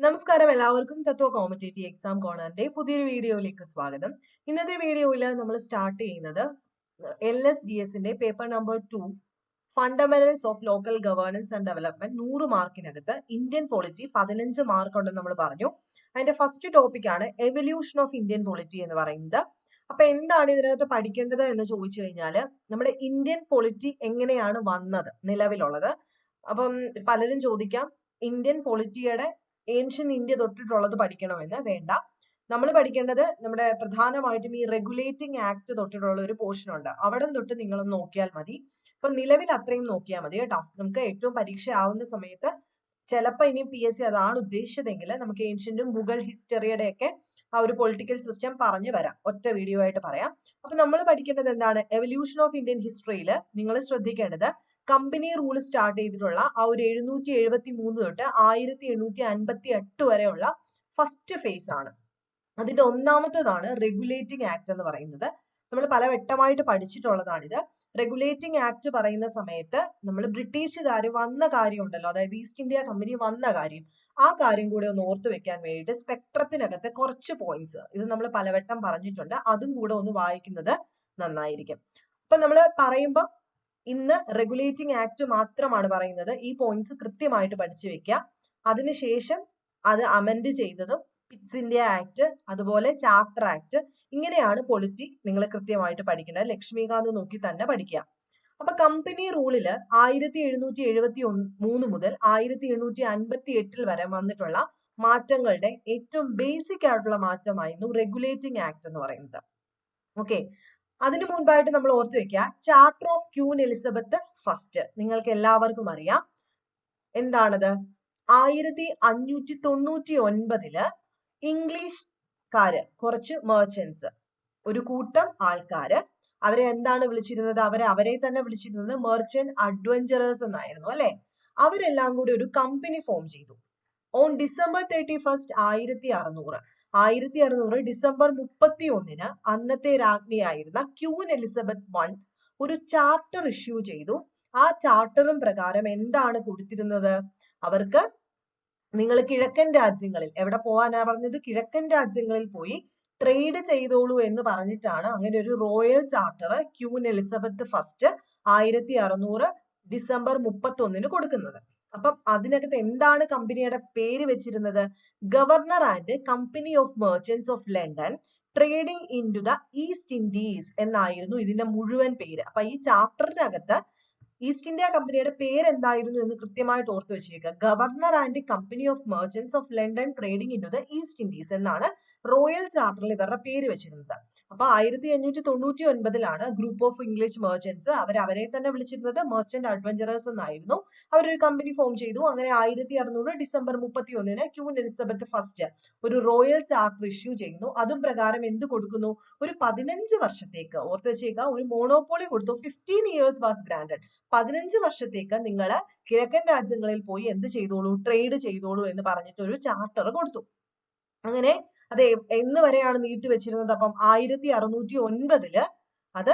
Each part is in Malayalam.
നമസ്കാരം എല്ലാവർക്കും തത്വ കോമ്പറ്റേറ്റീവ് എക്സാം കോർണറിന്റെ പുതിയൊരു വീഡിയോയിലേക്ക് സ്വാഗതം. ഇന്നത്തെ വീഡിയോയിൽ നമ്മൾ സ്റ്റാർട്ട് ചെയ്യുന്നത് LSDSന്റെ paper number 2 fundamentals of local governance and development 100 മാർക്കിനകത്ത് ഇന്ത്യൻ പൊളിറ്റി 15 മാർക്ക് ഉണ്ടെന്ന് നമ്മൾ പറഞ്ഞു. അതിന്റെ ഫസ്റ്റ് ടോപ്പിക് ആണ് എവല്യൂഷൻ ഓഫ് ഇന്ത്യൻ പൊളിറ്റി എന്ന് പറയുന്നത്. അപ്പൊ എന്താണ് ഇതിനകത്ത് പഠിക്കേണ്ടത് എന്ന് ചോദിച്ചു കഴിഞ്ഞാൽ നമ്മുടെ ഇന്ത്യൻ പൊളിറ്റി എങ്ങനെയാണ് വന്നത് നിലവിലുള്ളത്. അപ്പം പലരും ചോദിക്കാം ഇന്ത്യൻ പൊളിറ്റിയുടെ ഏൻഷ്യൻ ഇന്ത്യ തൊട്ടിട്ടുള്ളത് പഠിക്കണമെന്ന്. വേണ്ട, നമ്മൾ പഠിക്കേണ്ടത് നമ്മുടെ പ്രധാനമായിട്ടും ഈ റെഗുലേറ്റിംഗ് ആക്ട് തൊട്ടിട്ടുള്ള ഒരു പോർഷൻ ഉണ്ട്, അവിടെ തൊട്ട് നിങ്ങളൊന്ന് നോക്കിയാൽ മതി. അപ്പൊ നിലവിൽ അത്രയും നോക്കിയാൽ മതി കേട്ടോ. നമുക്ക് ഏറ്റവും പരീക്ഷ ആവുന്ന സമയത്ത് ചിലപ്പോ ഇനി PSC അതാണ് ഉദ്ദേശിച്ചതെങ്കിൽ നമുക്ക് ഏൻഷ്യന്റും മുഗൾ ഹിസ്റ്ററിയുടെ ഒക്കെ ആ ഒരു പൊളിറ്റിക്കൽ സിസ്റ്റം പറഞ്ഞു വരാം, ഒറ്റ വീഡിയോ ആയിട്ട് പറയാം. അപ്പൊ നമ്മൾ പഠിക്കേണ്ടത് എന്താണ്, എവല്യൂഷൻ ഓഫ് ഇന്ത്യൻ ഹിസ്റ്ററിയിൽ നിങ്ങൾ ശ്രദ്ധിക്കേണ്ടത് കമ്പനി റൂൾ സ്റ്റാർട്ട് ചെയ്തിട്ടുള്ള ആ ഒരു 773 തൊട്ട് 1858 വരെയുള്ള ഫസ്റ്റ് ഫേസ് ആണ്. അതിന്റെ ഒന്നാമത്തേതാണ് റെഗുലേറ്റിംഗ് ആക്ട് എന്ന് പറയുന്നത്. നമ്മൾ പലവട്ടമായിട്ട് പഠിച്ചിട്ടുള്ളതാണിത്. റെഗുലേറ്റിംഗ് ആക്ട് പറയുന്ന സമയത്ത് നമ്മൾ ബ്രിട്ടീഷുകാർ വന്ന കാര്യം ഉണ്ടല്ലോ, അതായത് ഈസ്റ്റ് ഇന്ത്യ കമ്പനി വന്ന കാര്യം, ആ കാര്യം കൂടെ ഒന്ന് ഓർത്തു വെക്കാൻ വേണ്ടിയിട്ട് സ്പെക്ട്രത്തിനകത്ത് കുറച്ച് പോയിന്റ്സ് ഇത് നമ്മൾ പലവട്ടം പറഞ്ഞിട്ടുണ്ട്, അതും കൂടെ ഒന്ന് വായിക്കുന്നത് നന്നായിരിക്കും. അപ്പൊ നമ്മൾ പറയുമ്പോൾ ഇന്ന് റെഗുലേറ്റിംഗ് ആക്ട് മാത്രമാണ് പറയുന്നത്. ഈ പോയിന്റ്സ് കൃത്യമായിട്ട് പഠിച്ചു വെക്കുക. അതിനുശേഷം അത് അമെൻഡ് ചെയ്തതും പിറ്റ്സ് ഇന്ത്യ ആക്ട്, അതുപോലെ ചാർട്ടർ ആക്ട്, ഇങ്ങനെയാണ് പൊളിറ്റി നിങ്ങൾ കൃത്യമായിട്ട് പഠിക്കേണ്ടത്. ലക്ഷ്മികാന്ത് നോക്കി തന്നെ പഠിക്കുക. അപ്പൊ കമ്പനി റൂളില് 1773 മുതൽ 1858 വരെ വന്നിട്ടുള്ള മാറ്റങ്ങളുടെ ഏറ്റവും ബേസിക് ആയിട്ടുള്ള മാറ്റമായിരുന്നു റെഗുലേറ്റിംഗ് ആക്ട് എന്ന് പറയുന്നത്. ഓക്കെ, അതിനു മുൻപായിട്ട് നമ്മൾ ഓർത്തു വെക്കുക charter of queen Elizabeth first, നിങ്ങൾക്ക് എല്ലാവർക്കും അറിയാം. എന്താണത്, 1599 ഇംഗ്ലീഷ്കാര്, കുറച്ച് മെർച്ചൻസ്, ഒരു കൂട്ടം ആൾക്കാര്, അവരെ എന്താണ് വിളിച്ചിരുന്നത്, അവരെ തന്നെ വിളിച്ചിരുന്നത് മെർച്ചന്റ് അഡ്വഞ്ചറേഴ്സ് എന്നായിരുന്നു അല്ലെ. അവരെല്ലാം കൂടി ഒരു കമ്പനി ഫോം ചെയ്തു. ഓൺ ഡിസംബർ 31 1600 ഡിസംബർ 31 അന്നത്തെ രാജ്ഞിയായിരുന്ന ക്യൂൻ എലിസബത്ത് I ഒരു ചാർട്ടർ ഇഷ്യൂ ചെയ്തു. ആ ചാർട്ടറും പ്രകാരം എന്താണ് കൊടുത്തിരുന്നത്, അവർക്ക് നിങ്ങൾ കിഴക്കൻ രാജ്യങ്ങളിൽ എവിടെ പോകാനാ പറഞ്ഞത്, കിഴക്കൻ രാജ്യങ്ങളിൽ പോയി ട്രേഡ് ചെയ്തോളൂ എന്ന് പറഞ്ഞിട്ടാണ് അങ്ങനെ ഒരു royal charter queen Elizabeth first 1600 December 31 കൊടുക്കുന്നത്. അപ്പം അതിനകത്ത് എന്താണ് കമ്പനിയുടെ പേര് വെച്ചിരുന്നത്, governor and company of merchants of London trading into the East Indies എന്നായിരുന്നു ഇതിന്റെ മുഴുവൻ പേര്. അപ്പൊ ഈ ചാപ്റ്ററിനകത്ത് ഈസ്റ്റ് ഇന്ത്യ കമ്പനിയുടെ പേര് എന്തായിരുന്നു എന്ന് കൃത്യമായിട്ട് ഓർത്തു വെച്ചേക്കുക. Governor and company of merchants of London trading into the East Indies എന്നാണ് റോയൽ ചാർട്ടറിൽ ഇവരുടെ പേര് വെച്ചിരുന്നത്. അപ്പൊ 1599 ഗ്രൂപ്പ് ഓഫ് ഇംഗ്ലീഷ് മെർച്ചന്റ്സ് അവരെ തന്നെ വിളിച്ചിരുന്നത് മെർച്ചന്റ് അഡ്വഞ്ചറേഴ്സ് എന്നായിരുന്നു. അവരൊരു കമ്പനി ഫോം ചെയ്തു. അങ്ങനെ 1600 ഡിസംബർ 31 ക്യൂൻ എലിസബത്ത് ഫസ്റ്റ് ഒരു റോയൽ ചാർട്ടർ ഇഷ്യൂ ചെയ്യുന്നു. അതും പ്രകാരം എന്ത് കൊടുക്കുന്നു, ഒരു 15 വർഷത്തേക്ക് ഓർത്തു വെച്ചേക്കുക, ഒരു മോണോപോളി കൊടുത്തു. 15 years വാസ് ഗ്രാൻഡഡ്. 15 വർഷത്തേക്ക് നിങ്ങൾ കിഴക്കൻ രാജ്യങ്ങളിൽ പോയി എന്ത് ചെയ്തോളൂ, ട്രേഡ് ചെയ്തോളൂ എന്ന് പറഞ്ഞിട്ട് ഒരു ചാർട്ടർ കൊടുത്തു. അങ്ങനെ അത് എന്ന് വരെയാണ് നീട്ടി വെച്ചിരുന്നത്, അപ്പം 1609 അത്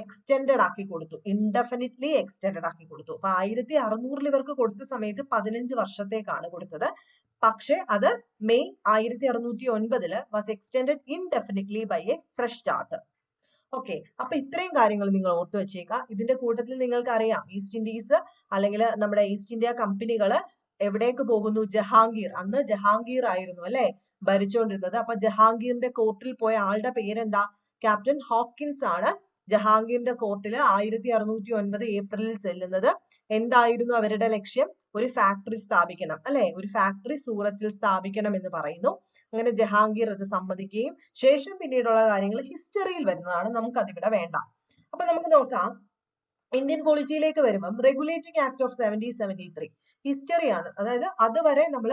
എക്സ്റ്റെൻഡഡ് ആക്കി കൊടുത്തു, ഇൻഡെഫിനിറ്റ്ലി എക്സ്റ്റെൻഡഡ് ആക്കി കൊടുത്തു. അപ്പൊ 1600 ഇവർക്ക് കൊടുത്ത സമയത്ത് 15 വർഷത്തേക്കാണ് കൊടുത്തത്. പക്ഷെ അത് May 1609 was extended indefinitely by a fresh charter. Okay, അപ്പൊ ഇത്രയും കാര്യങ്ങൾ നിങ്ങൾ ഓർത്തു വെച്ചേക്കാം. ഇതിന്റെ കൂട്ടത്തിൽ നിങ്ങൾക്ക് അറിയാം ഈസ്റ്റ് ഇൻഡീസ് അല്ലെങ്കിൽ നമ്മുടെ ഈസ്റ്റ് ഇന്ത്യ കമ്പനികള് എവിടേക്ക് പോകുന്നു, ജഹാംഗീർ, അന്ന് ജഹാംഗീർ ആയിരുന്നു അല്ലെ ഭരിച്ചുകൊണ്ടിരുന്നത്. അപ്പൊ ജഹാംഗീറിന്റെ കോർട്ടിൽ പോയ ആളുടെ പേരെന്താ, ക്യാപ്റ്റൻ ഹോക്കിൻസ് ആണ്. ജഹാംഗീറിന്റെ കോർട്ടിൽ 1609 ഏപ്രിലിൽ ചെല്ലുന്നത്. എന്തായിരുന്നു അവരുടെ ലക്ഷ്യം, ഒരു ഫാക്ടറി സ്ഥാപിക്കണം അല്ലെ, ഒരു ഫാക്ടറി സൂറത്തിൽ സ്ഥാപിക്കണം എന്ന് പറയുന്നു. അങ്ങനെ ജഹാംഗീർ അത് സമ്മതിക്കുകയും ശേഷം പിന്നീടുള്ള കാര്യങ്ങൾ ഹിസ്റ്ററിയിൽ വരുന്നതാണ്, നമുക്ക് അതിവിടെ വേണ്ട. അപ്പൊ നമുക്ക് നോക്കാം ഇന്ത്യൻ പൊളിറ്റിയിലേക്ക് വരുമ്പം റെഗുലേറ്റിംഗ് ആക്ട് ഓഫ് 1773 ഹിസ്റ്ററിയാണ്. അതായത് അതുവരെ നമ്മൾ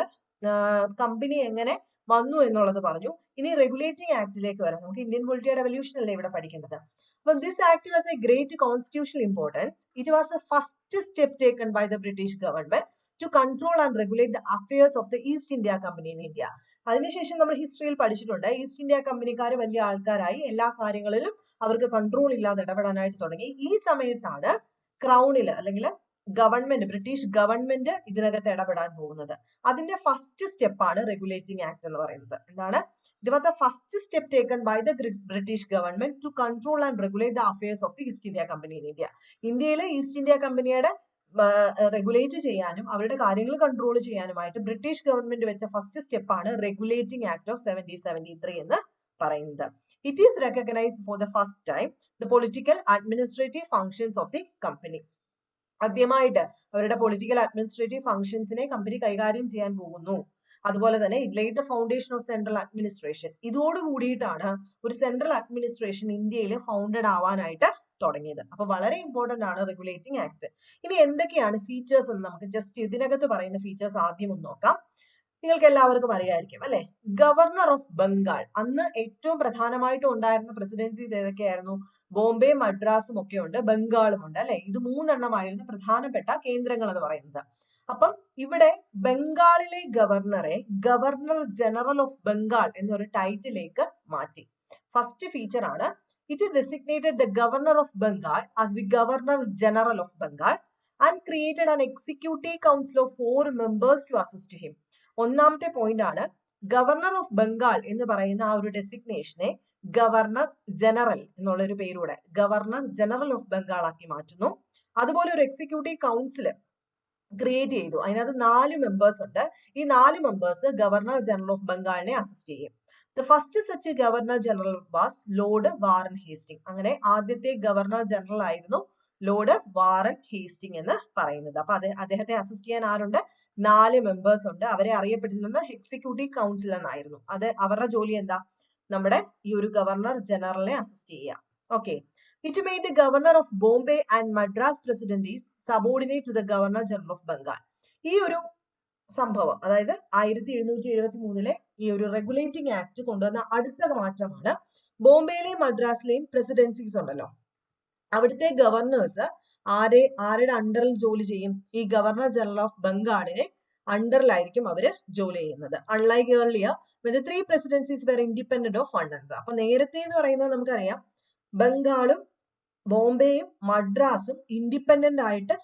കമ്പനി എങ്ങനെ വന്നു എന്നുള്ളത് പറഞ്ഞു. ഇനി റെഗുലേറ്റിംഗ് ആക്ടിലേക്ക് വരാം. നമുക്ക് ഇന്ത്യൻ പൊളിറ്റിയുടെ എവല്യൂഷൻ അല്ലേ ഇവിടെ പഠിക്കേണ്ടത്. അപ്പൊ this act was a great constitutional importance. It was a first step taken by the British government to control and regulate the affairs of the East India company in India. അതിനുശേഷം നമ്മൾ ഹിസ്റ്ററിയിൽ പഠിച്ചിട്ടുണ്ട്, ഈസ്റ്റ് ഇന്ത്യ കമ്പനിക്കാർ വലിയ ആൾക്കാരായി, എല്ലാ കാര്യങ്ങളിലും അവർക്ക് കൺട്രോൾ ഇല്ലാതെ ഇടപെടാനായിട്ട് തുടങ്ങി. ഈ സമയത്താണ് ക്രൗണില് അല്ലെങ്കിൽ ഗവൺമെന്റ്, ബ്രിട്ടീഷ് ഗവൺമെന്റ് ഇതിനകത്ത് ഇടപെടാൻ പോകുന്നത്. അതിന്റെ ഫസ്റ്റ് സ്റ്റെപ്പാണ് റെഗുലേറ്റിംഗ് ആക്ട് എന്ന് പറയുന്നത്. എന്താണ്? It was the first step taken by the British government to control and regulate the affairs of the East India company in India. ഇന്ത്യയിലെ ഈസ്റ്റ് ഇന്ത്യ കമ്പനിയുടെ റെഗുലേറ്റ് ചെയ്യാനും അവരുടെ കാര്യങ്ങൾ കൺട്രോൾ ചെയ്യാനുമായിട്ട് ബ്രിട്ടീഷ് ഗവൺമെന്റ് വെച്ച ഫസ്റ്റ് സ്റ്റെപ്പാണ് റെഗുലേറ്റിംഗ് ആക്ട് ഓഫ് 1773 എന്ന് പറയുന്നത്. It is recognised for the first time the political administrative functions of the company. ആദ്യമായിട്ട് അവരുടെ പൊളിറ്റിക്കൽ അഡ്മിനിസ്ട്രേറ്റീവ് ഫംഗ്ഷൻസിനെ കമ്പനി കൈകാര്യം ചെയ്യാൻ പോകുന്നു. അതുപോലെ തന്നെ it laid the foundation of central administration. ഇതോട് കൂടിയിട്ടാണ് ഒരു സെൻട്രൽ അഡ്മിനിസ്ട്രേഷൻ ഇന്ത്യയിൽ ഫൗണ്ടഡ് ആവാനായിട്ട് തുടങ്ങിയത്. അപ്പൊ വളരെ ഇമ്പോർട്ടന്റ് ആണ് റെഗുലേറ്റിംഗ് ആക്ട്. ഇനി എന്തൊക്കെയാണ് ഫീച്ചേഴ്സ് എന്ന് നമുക്ക് ജസ്റ്റ് ഇതിനകത്ത് പറയുന്ന ഫീച്ചേഴ്സ് ആദ്യം ഒന്ന് നോക്കാം. നിങ്ങൾക്ക് എല്ലാവർക്കും അറിയായിരിക്കും അല്ലെ, ഗവർണർ ഓഫ് ബംഗാൾ. അന്ന് ഏറ്റവും പ്രധാനമായിട്ടും ഉണ്ടായിരുന്ന പ്രസിഡൻസി ഏതൊക്കെയായിരുന്നു? ബോംബെ, മദ്രാസും ഒക്കെ ഉണ്ട്, ബംഗാളും ഉണ്ട് അല്ലെ. ഇത് മൂന്നെണ്ണമായിരുന്നു പ്രധാനപ്പെട്ട കേന്ദ്രങ്ങൾ എന്ന് പറയുന്നത്. അപ്പം ഇവിടെ ബംഗാളിലെ ഗവർണറെ ഗവർണർ ജനറൽ ഓഫ് ബംഗാൾ എന്നൊരു ടൈറ്റിലേക്ക് മാറ്റി. ഫസ്റ്റ് ഫീച്ചർ ആണ് it designated the governor of Bengal as the governor general of Bengal and created an executive council of 4 members to assist him. ഒന്നാമത്തെ പോയിന്റ് ആണ് ഗവർണർ ഓഫ് ബംഗാൾ എന്ന് പറയുന്ന ആ ഒരു ഡെസിഗ്നേഷനെ ഗവർണർ ജനറൽ എന്നുള്ള ഒരു പേരൂടെ ഗവർണർ ജനറൽ ഓഫ് ബംഗാൾ ആക്കി മാറ്റുന്നു. അതുപോലെ ഒരു എക്സിക്യൂട്ടീവ് കൗൺസിൽ ക്രിയേറ്റ് ചെയ്തു. അതിനകത്ത് 4 മെമ്പേഴ്സ് ഉണ്ട്. ഈ 4 മെമ്പേഴ്സ് ഗവർണർ ജനറൽ ഓഫ് ബംഗാളിനെ അസിസ്റ്റ് ചെയ്യും. The first such governor general was Lord Warren Hasting. അങ്ങനെ ആദ്യത്തെ ഗവർണർ ജനറൽ ആയിരുന്നു ലോർഡ് വാറൻ ഹേസ്റ്റിംഗ് എന്ന് പറയുന്നത്. അപ്പൊ അദ്ദേഹത്തെ അസിസ്റ്റ് ചെയ്യാൻ ആരുണ്ട്? 4 മെമ്പേഴ്സ് ഉണ്ട്. അവരെ അറിയപ്പെടുന്നത് എക്സിക്യൂട്ടീവ് കൗൺസിൽ എന്നായിരുന്നു. അവരുടെ ജോലി എന്താ? നമ്മുടെ ഈ ഒരു ഗവർണർ ജനറലിനെ അസിസ്റ്റ് ചെയ്യുക. Okay. It made the governor of Bombay and Madras presidencies subordinate to the governor general of Bengal. ഈ ഒരു സംഭവം, അതായത് 1773 ഈ ഒരു റെഗുലേറ്റിംഗ് ആക്ട് കൊണ്ടുവന്ന അടുത്ത മാറ്റമാണ് ബോംബെയിലെയും മദ്രാസിലെയും പ്രസിഡൻസീസ് ഉണ്ടല്ലോ, അവിടുത്തെ ഗവർണേഴ്സ് ആരുടെ അണ്ടറിൽ ജോലി ചെയ്യും? ഈ ഗവർണർ ജനറൽ ഓഫ് ബംഗാളിനെ അണ്ടറിലായിരിക്കും അവര് ജോലി ചെയ്യുന്നത്. Unlike earlier when the 3 presidencies were independent of one another. അപ്പൊ നേരത്തെ എന്ന് പറയുന്നത് നമുക്കറിയാം ബംഗാളും ബോംബെയും മദ്രാസും ഇൻഡിപെൻഡന്റ് ആയിട്ട്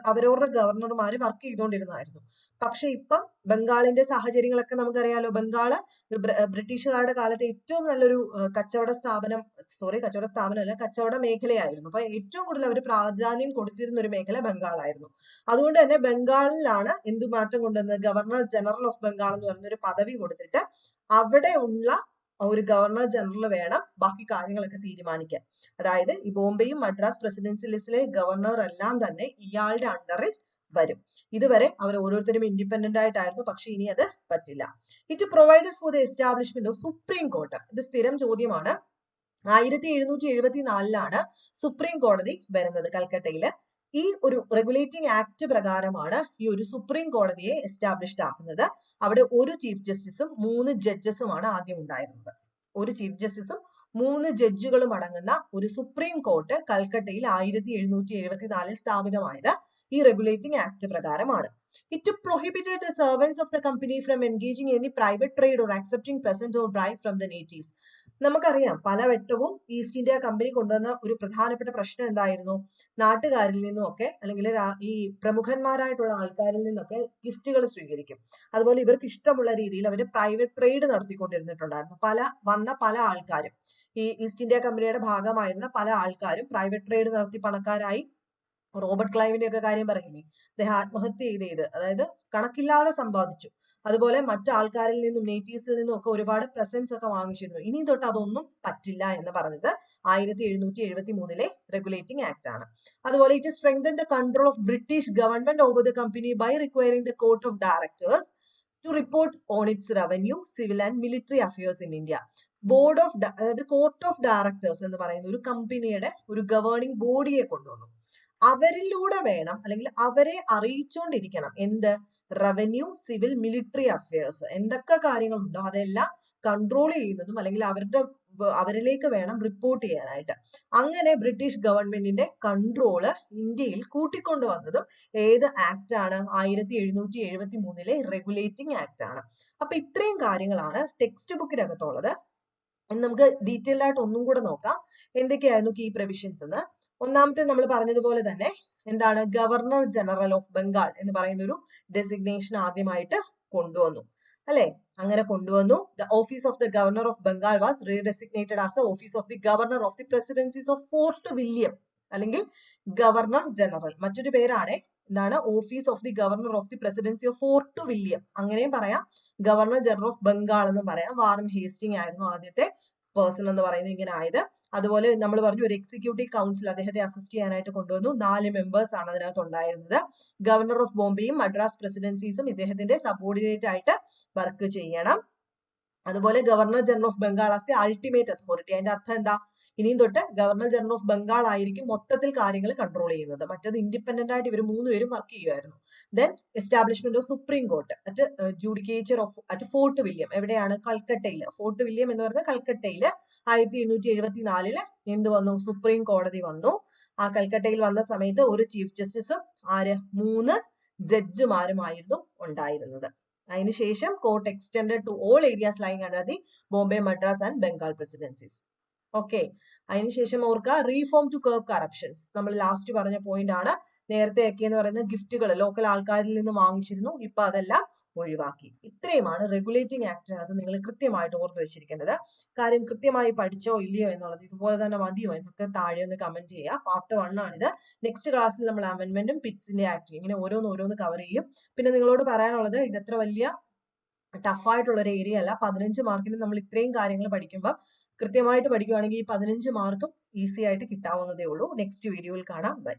അവരവരുടെ ഗവർണർമാര് വർക്ക് ചെയ്തുകൊണ്ടിരുന്നതായിരുന്നു. പക്ഷെ ഇപ്പം ബംഗാളിന്റെ സാഹചര്യങ്ങളൊക്കെ നമുക്കറിയാലോ. ബംഗാള് ബ്രിട്ടീഷുകാരുടെ കാലത്ത് ഏറ്റവും നല്ലൊരു കച്ചവട മേഖലയായിരുന്നു. അപ്പൊ ഏറ്റവും കൂടുതൽ അവർ പ്രാധാന്യം കൊടുത്തിരുന്ന ഒരു മേഖല ബംഗാളായിരുന്നു. അതുകൊണ്ട് തന്നെ ബംഗാളിലാണ് എന്ത് മാറ്റം കൊണ്ടുവന്നത്? ഗവർണർ ജനറൽ ഓഫ് ബംഗാൾ എന്ന് പറയുന്ന ഒരു പദവി കൊടുത്തിട്ട് അവിടെ ഉള്ള ഒരു ഗവർണർ ജനറൽ വേണം ബാക്കി കാര്യങ്ങളൊക്കെ തീരുമാനിക്കാൻ. അതായത് ഈ ബോംബെയും മദ്രാസ് പ്രസിഡൻസിലെ ഗവർണർ എല്ലാം തന്നെ ഇയാളുടെ അണ്ടറിൽ വരും. ഇതുവരെ അവർ ഓരോരുത്തരും ഇൻഡിപെൻഡന്റ് ആയിട്ടായിരുന്നു, പക്ഷെ ഇനി അത് പറ്റില്ല. It provided for the establishment of supreme court. ഇത് സ്ഥിരം ചോദ്യമാണ്. 1774 സുപ്രീം കോടതി വരുന്നത് കൽക്കട്ടയില്. ഈ ഒരു റെഗുലേറ്റിംഗ് ആക്ട് പ്രകാരമാണ് ഈ ഒരു സുപ്രീം കോടതിയെ എസ്റ്റാബ്ലിഷ്ഡ് ആക്കുന്നത്. അവിടെ ഒരു ചീഫ് ജസ്റ്റിസും 3 ജഡ്ജസുമാണ് ആദ്യം ഉണ്ടായിരുന്നത്. ഒരു ചീഫ് ജസ്റ്റിസും 3 ജഡ്ജുകളും അടങ്ങുന്ന ഒരു സുപ്രീം കോർട്ട് കൽക്കട്ടയിൽ 1774 സ്ഥാപിതമായത് ഈ റെഗുലേറ്റിംഗ് ആക്ട് പ്രകാരമാണ്. It prohibited the servants of the company from engaging in any private trade or accepting present or bribe from the natives. നമുക്കറിയാം പലവട്ടവും ഈസ്റ്റ് ഇന്ത്യ കമ്പനി കൊണ്ടുവന്ന ഒരു പ്രധാനപ്പെട്ട പ്രശ്നം എന്തായിരുന്നു? നാട്ടുകാരിൽ നിന്നുമൊക്കെ അല്ലെങ്കിൽ ഈ പ്രമുഖന്മാരായിട്ടുള്ള ആൾക്കാരിൽ നിന്നൊക്കെ ഗിഫ്റ്റുകൾ സ്വീകരിക്കും. അതുപോലെ ഇവർക്ക് ഇഷ്ടമുള്ള രീതിയിൽ അവർ പ്രൈവറ്റ് ട്രേഡ് നടത്തിക്കൊണ്ടിരുന്നിട്ടുണ്ടായിരുന്നു. പല ആൾക്കാരും ഈ ഈസ്റ്റ് ഇന്ത്യ കമ്പനിയുടെ ഭാഗമായിരുന്ന പല ആൾക്കാരും പ്രൈവറ്റ് ട്രേഡ് നടത്തി പണക്കാരായി. റോബർട്ട് ക്ലൈവിന്റെ ഒക്കെ കാര്യം പറയില്ലേ, അദ്ദേഹം ആത്മഹത്യ ചെയ്ത് അതായത് കണക്കില്ലാതെ സമ്പാദിച്ചു. അതുപോലെ മറ്റാൾക്കാരിൽ നിന്നും നേറ്റീവ്സിൽ നിന്നും ഒക്കെ ഒരുപാട് പ്രസൻസ് ഒക്കെ വാങ്ങിച്ചിരുന്നു. ഇനി തൊട്ട് അതൊന്നും പറ്റില്ല എന്ന് പറഞ്ഞത് 1773 റെഗുലേറ്റിംഗ് ആക്ട് ആണ്. അതുപോലെ it strengthen the control of British government over the company by requiring the court of directors to report on its revenue, civil and military affairs in India. അതായത് കോർട്ട് ഓഫ് ഡയറക്ടേഴ്സ് എന്ന് പറയുന്ന ഒരു കമ്പനിയുടെ ഒരു ഗവേണിംഗ് ബോഡിയെ കൊണ്ടുവന്നു. അവരിലൂടെ വേണം അല്ലെങ്കിൽ അവരെ അറിയിച്ചുകൊണ്ടിരിക്കണം എന്ത്? റവന്യൂ, സിവിൽ, മിലിറ്ററി അഫയേഴ്സ് എന്തൊക്കെ കാര്യങ്ങളുണ്ടോ അതെല്ലാം കൺട്രോൾ ചെയ്യുന്നതും അല്ലെങ്കിൽ അവരിലേക്ക് വേണം റിപ്പോർട്ട് ചെയ്യാനായിട്ട്. അങ്ങനെ ബ്രിട്ടീഷ് ഗവൺമെന്റിന്റെ കൺട്രോള് ഇന്ത്യയിൽ കൂട്ടിക്കൊണ്ടുവന്നതും ഏത് ആക്ട് ആണ്? 1773 റെഗുലേറ്റിംഗ് ആക്ട് ആണ്. അപ്പൊ ഇത്രയും കാര്യങ്ങളാണ് ടെക്സ്റ്റ് ബുക്കിനകത്തുള്ളത്. നമുക്ക് ഡീറ്റെയിൽ ആയിട്ട് ഒന്നും കൂടെ നോക്കാം എന്തൊക്കെയായിരുന്നു കീ പ്രൊവിഷൻസ് എന്ന്. ഒന്നാമത്തെ നമ്മൾ പറഞ്ഞതുപോലെ തന്നെ എന്താണ് ഗവർണർ ജനറൽ ഓഫ് ബംഗാൾ എന്ന് പറയുന്ന ഒരു ഡെസിഗ്നേഷൻ ആദ്യമായിട്ട് കൊണ്ടുവന്നു അല്ലെ. അങ്ങനെ കൊണ്ടുവന്നു. The office of the governor of Bengal was redesignated as the office of the governor of the presidencies of Fort William അല്ലെങ്കിൽ ഗവർണർ ജനറൽ. മറ്റൊരു പേരാണ് എന്താണ് office of the governor of the presidency of Fort William. അങ്ങനെയും പറയാം, ഗവർണർ ജനറൽ ഓഫ് ബംഗാൾ എന്നും പറയാം. വാറൻ ഹേസ്റ്റിംഗ് ആയിരുന്നു ആദ്യത്തെ പേഴ്സൺ എന്ന് പറയുന്നത് ഇങ്ങനെ ആയത്. അതുപോലെ നമ്മൾ പറഞ്ഞു ഒരു എക്സിക്യൂട്ടീവ് കൗൺസിൽ അദ്ദേഹത്തെ അസിസ്റ്റ് ചെയ്യാനായിട്ട് കൊണ്ടുവന്നു. 4 മെമ്പേഴ്സ് ആണ് അതിനകത്ത് ഉണ്ടായിരുന്നത്. ഗവർണർ ഓഫ് ബോംബെയും മദ്രാസ് പ്രസിഡൻസീസും ഇദ്ദേഹത്തിന്റെ സബോർഡിനേറ്റ് ആയിട്ട് വർക്ക് ചെയ്യണം. അതുപോലെ governor general of Bengal as the ultimate authority. അതിന്റെ അർത്ഥം എന്താ? ഇനിയും തൊട്ട് ഗവർണർ ജനറൽ ഓഫ് ബംഗാൾ ആയിരിക്കും മൊത്തത്തിൽ കാര്യങ്ങൾ കൺട്രോൾ ചെയ്യുന്നത്. മറ്റത് ഇൻഡിപെൻഡന്റ് ആയിട്ട് ഇവർ 3 പേരും വർക്ക് ചെയ്യുമായിരുന്നു. Then establishment of supreme court at judicature of at Fort William. എവിടെയാണ്? കൽക്കട്ടയിൽ. ഫോർട്ട് വില്യം എന്ന് പറയുന്നത് കൽക്കട്ടയില് 1874 എന്ത് വന്നു? സുപ്രീം കോടതി വന്നു. ആ കൽക്കട്ടയിൽ വന്ന സമയത്ത് ഒരു ചീഫ് ജസ്റ്റിസും 3 ജഡ്ജിമാരുമായിരുന്നു ഉണ്ടായിരുന്നത്. അതിനുശേഷം court extended to all areas lying under the Bombay, Madras and Bengal presidencies. Okay, അതിനുശേഷം ഓർക്കുക റീഫോം ടു കർബ് കറപ്ഷൻസ്. നമ്മൾ ലാസ്റ്റ് പറഞ്ഞ പോയിന്റ് ആണ്. നേരത്തെയൊക്കെ എന്ന് പറയുന്നത് ഗിഫ്റ്റുകൾ ലോക്കൽ ആൾക്കാരിൽ നിന്ന് വാങ്ങിച്ചിരുന്നു, ഇപ്പൊ അതെല്ലാം ഒഴിവാക്കി. ഇത്രയുമാണ് റെഗുലേറ്റിംഗ് ആക്ടിനകത്ത് നിങ്ങൾ കൃത്യമായിട്ട് ഓർത്ത് വെച്ചിരിക്കേണ്ടത്. കാര്യം കൃത്യമായി പഠിച്ചോ ഇല്ലയോ എന്നുള്ളത്, ഇതുപോലെ തന്നെ മതിയോ എന്നൊക്കെ താഴെ ഒന്ന് കമന്റ് ചെയ്യുക. പാർട്ട് 1 ആണിത്. നെക്സ്റ്റ് ക്ലാസ്സിൽ നമ്മൾ അമെന്റ്മെന്റും പിറ്റ്സിന്റെ ആക്ടും ഇങ്ങനെ ഓരോന്ന് കവർ ചെയ്യും. പിന്നെ നിങ്ങളോട് പറയാനുള്ളത് ഇത് എത്ര വലിയ ടഫായിട്ടുള്ള ഒരു ഏരിയ അല്ല. 15 മാർക്കിന് നമ്മൾ ഇത്രയും കാര്യങ്ങൾ പഠിക്കുമ്പോൾ കൃത്യമായിട്ട് പഠിക്കുകയാണെങ്കിൽ ഈ 15 മാർക്കും ഈസി ആയിട്ട് കിട്ടാവുന്നതേ ഉള്ളൂ. നെക്സ്റ്റ് വീഡിയോയിൽ കാണാം. ബൈ.